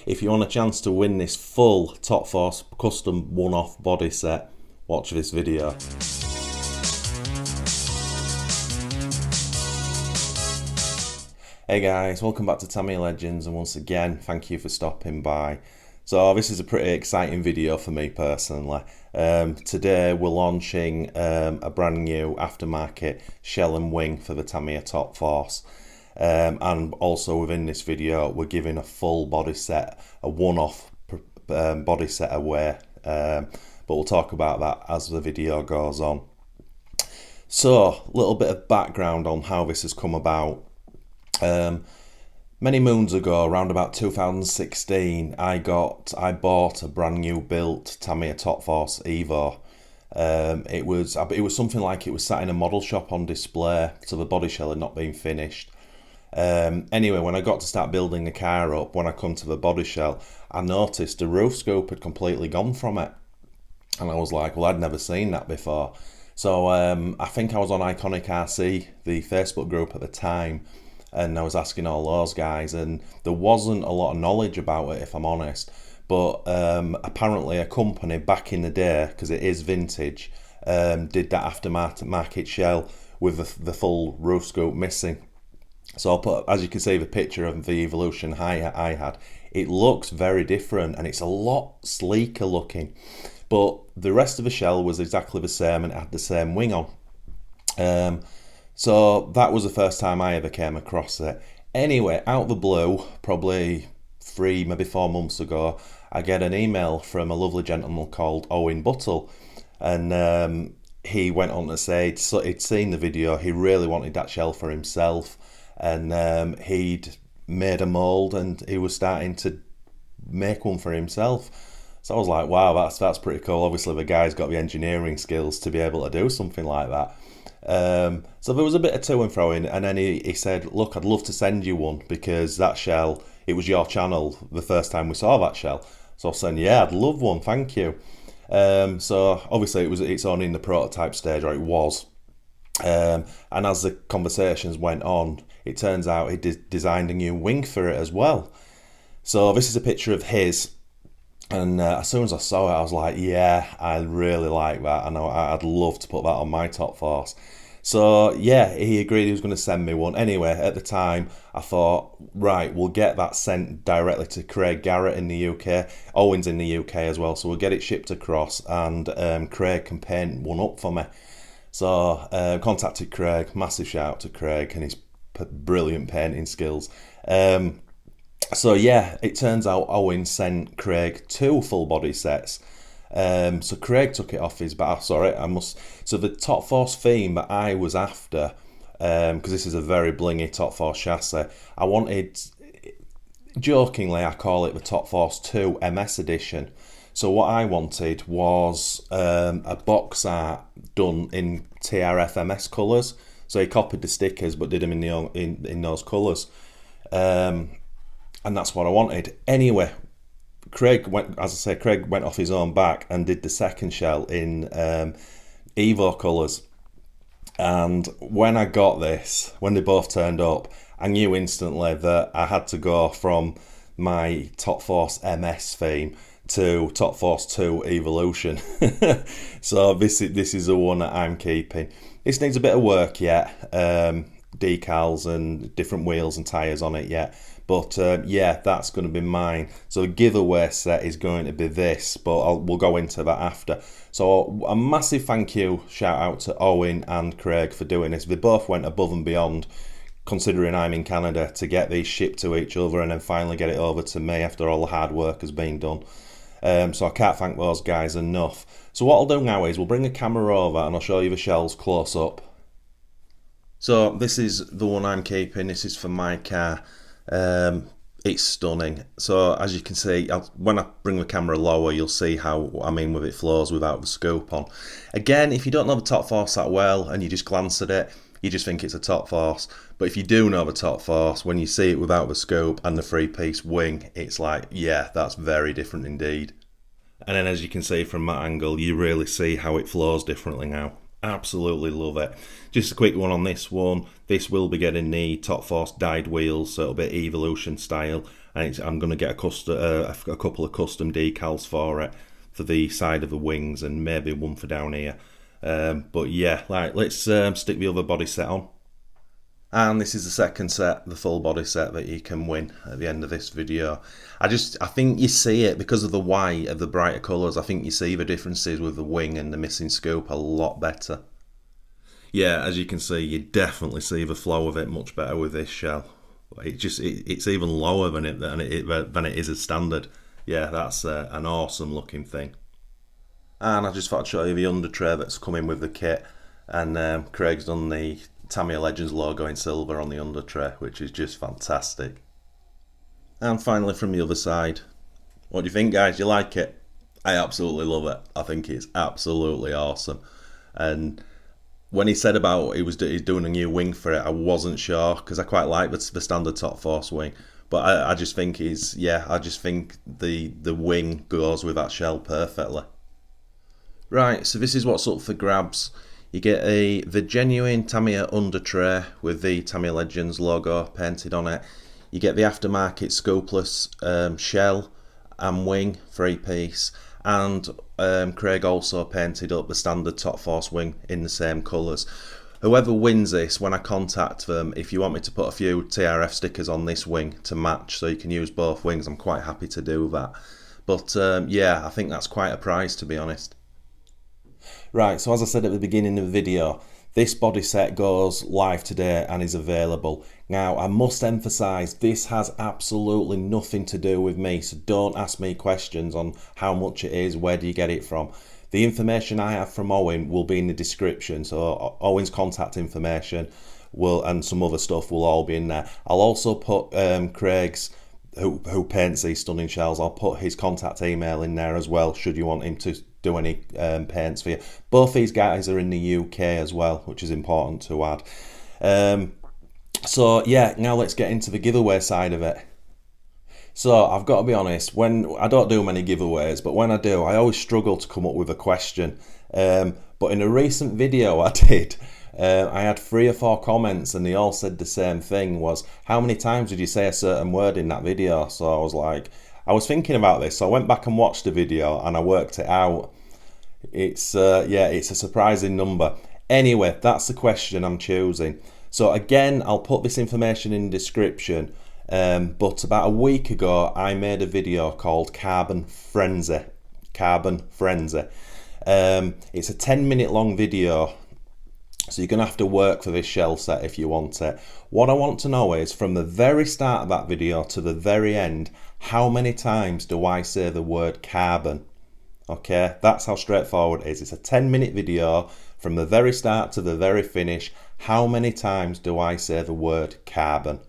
If you want a chance to win this full Top Force custom one-off body set, watch this video. Hey guys, welcome back to Tamiya Legends, and once again, thank you for stopping by. So this is a pretty exciting video for me personally. Today we're launching a brand new aftermarket shell and wing for the Tamiya Top Force. And also within this video we're giving a full body set, a one-off body set away. But we'll talk about that as the video goes on. So, a little bit of background on how this has come about. Many moons ago, around about 2016, I bought a brand new built Tamiya Top Force Evo. It was something like it was sat in a model shop on display, so the body shell had not been finished. Anyway, when I got to start building the car up, when I come to the body shell, I noticed the roof scoop had completely gone from it. And I was like, well, I'd never seen that before. So I think I was on Iconic RC, the Facebook group at the time, and I was asking all those guys, and there wasn't a lot of knowledge about it, if I'm honest. But apparently a company back in the day, because it is vintage, did that aftermarket shell with the full roof scoop missing. So I'll put, as you can see, the picture of the Evolution I had. It looks very different, and it's a lot sleeker looking. But the rest of the shell was exactly the same, and it had the same wing on. So that was the first time I ever came across it. Anyway, out of the blue, probably 3, maybe 4 months ago, I get an email from a lovely gentleman called Owen, and he went on to say he'd seen the video, he really wanted that shell for himself, and he'd made a mould and he was starting to make one for himself. So I was like, wow, that's pretty cool. Obviously the guy's got the engineering skills to be able to do something like that. So there was a bit of to and fro in, and then he said, look, I'd love to send you one, because that shell, it was your channel the first time we saw that shell. So I said, yeah, I'd love one, thank you. So obviously it's only in the prototype stage, or it was. And as the conversations went on, it turns out he designed a new wing for it as well. So this is a picture of his. And as soon as I saw it, I was like, yeah, I really like that, and I'd love to put that on my Top Force. So yeah, he agreed he was going to send me one. Anyway, at the time, I thought, right, we'll get that sent directly to Craig Garrett in the UK. Owen's in the UK as well, so we'll get it shipped across, and Craig can paint one up for me. So contacted Craig, massive shout out to Craig and his brilliant painting skills. So yeah, it turns out Owen sent Craig 2 full body sets. So Craig took it off his back. So the Top Force theme that I was after, because this is a very blingy Top Force chassis, I wanted, jokingly, I call it the Top Force 2 MS edition. So what I wanted was a box art done in TRF MS colours. So he copied the stickers but did them in those colours. And that's what I wanted. Anyway, Craig went off his own back and did the second shell in Evo colours. And when I got this, when they both turned up, I knew instantly that I had to go from my Top Force MS theme to Top Force 2 Evolution. So this is the one that I'm keeping. This needs a bit of work yet, decals and different wheels and tyres on it yet. But yeah, that's going to be mine. So the giveaway set is going to be this, but we'll go into that after. So a massive thank you, shout out to Owen and Craig for doing this. They both went above and beyond, considering I'm in Canada, to get these shipped to each other and then finally get it over to me after all the hard work has been done. So I can't thank those guys enough. So what I'll do now is we'll bring the camera over and I'll show you the shells close up. So this is the one I'm keeping. This is for my car. It's stunning. So as you can see, when I bring the camera lower, you'll see how with it flows without the scoop on. Again, if you don't know the Top Force that well and you just glance at it, you just think it's a Top Force. But if you do know the Top Force, when you see it without the scoop and the 3-piece wing, it's like, yeah, that's very different indeed. And then as you can see from that angle, you really see how it flows differently now. Absolutely love it. Just a quick one on this one. This will be getting the Top Force dyed wheels, so it'll be Evolution style. and I'm going to get a couple of custom decals for it, for the side of the wings and maybe one for down here. But yeah, let's stick the other body set on. And this is the second set, the full body set that you can win at the end of this video. I think you see it because of the white of the brighter colours. I think you see the differences with the wing and the missing scoop a lot better. Yeah, as you can see, you definitely see the flow of it much better with this shell. It's even lower than it is as standard. Yeah, that's an awesome looking thing. And I just thought I'd show you the under tray that's coming with the kit. And Craig's done the Tamiya Legends logo in silver on the under tray, which is just fantastic. And finally from the other side, what do you think, guys? You like it? I absolutely love it. I think it's absolutely awesome. And when he said about he's doing a new wing for it, I wasn't sure, because I quite like the standard Top Force wing. But I just think the wing goes with that shell perfectly. Right, so this is what's up for grabs. You get the genuine Tamiya under tray with the Tamiya Legends logo painted on it. You get the aftermarket scoopless shell and wing, 3-piece. And Craig also painted up the standard Top Force wing in the same colours. Whoever wins this, when I contact them, if you want me to put a few TRF stickers on this wing to match so you can use both wings, I'm quite happy to do that. But yeah, I think that's quite a prize, to be honest. Right, so as I said at the beginning of the video, this body set goes live today and is available. Now, I must emphasise, this has absolutely nothing to do with me, so don't ask me questions on how much it is, where do you get it from. The information I have from Owen will be in the description, so Owen's contact information and some other stuff will all be in there. I'll also put Craig's, who paints these stunning shells, I'll put his contact email in there as well, should you want him to do any paints for you. Both these guys are in the UK as well, which is important to add. So yeah, now let's get into the giveaway side of it. So I've got to be honest, when I don't do many giveaways, but when I do, I always struggle to come up with a question. But in a recent video I did, I had 3 or 4 comments and they all said the same thing, was how many times did you say a certain word in that video? So I was thinking about this, so I went back and watched the video and I worked it out. It's it's a surprising number. Anyway, that's the question I'm choosing. So again, I'll put this information in the description, but about a week ago I made a video called Carbon Frenzy. It's a 10-minute long video, so you're going to have to work for this shell set if you want it. What I want to know is, from the very start of that video to the very end, how many times do I say the word carbon? Okay, that's how straightforward it is. It's a 10-minute video, from the very start to the very finish. How many times do I say the word carbon?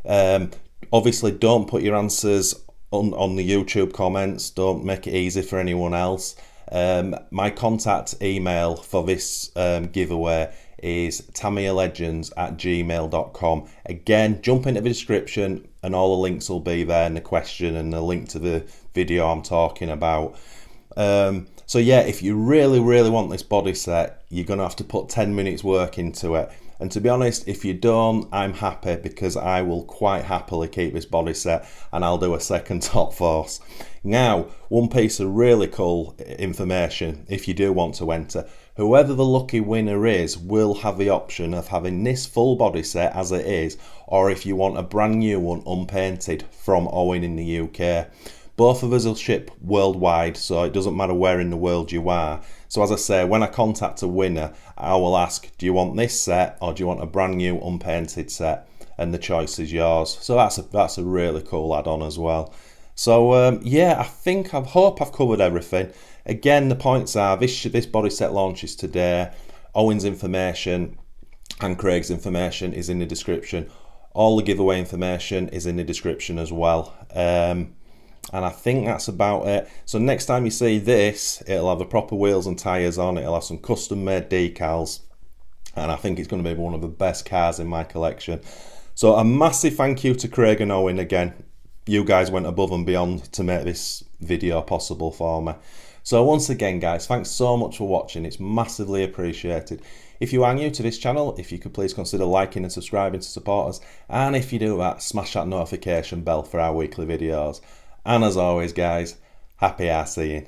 Obviously, don't put your answers on the YouTube comments. Don't make it easy for anyone else. My contact email for this giveaway is tamiyalegends@gmail.com. Again, jump into the description and all the links will be there, and the question and the link to the video I'm talking about. So yeah, if you really want this body set, you're going to have to put 10 minutes work into it. And to be honest, if you don't, I'm happy, because I will quite happily keep this body set and I'll do a second Top Force. Now, one piece of really cool information, if you do want to enter, whoever the lucky winner is will have the option of having this full body set as it is, or if you want a brand new one unpainted from Owen in the UK. Both of us will ship worldwide, so it doesn't matter where in the world you are. So as I say, when I contact a winner, I will ask, do you want this set or do you want a brand new unpainted set? And the choice is yours. So that's a really cool add-on as well. So yeah, I hope I've covered everything. Again, the points are, this body set launches today. Owen's information and Craig's information is in the description. All the giveaway information is in the description as well. And I think that's about it. So next time you see this, it'll have the proper wheels and tyres on, it'll have some custom made decals, and I think it's going to be one of the best cars in my collection. So a massive thank you to Craig and Owen again. You guys went above and beyond to make this video possible for me. So once again guys, thanks so much for watching, it's massively appreciated. If you are new to this channel, if you could please consider liking and subscribing to support us, and if you do that, smash that notification bell for our weekly videos. And as always guys, happy arseeing.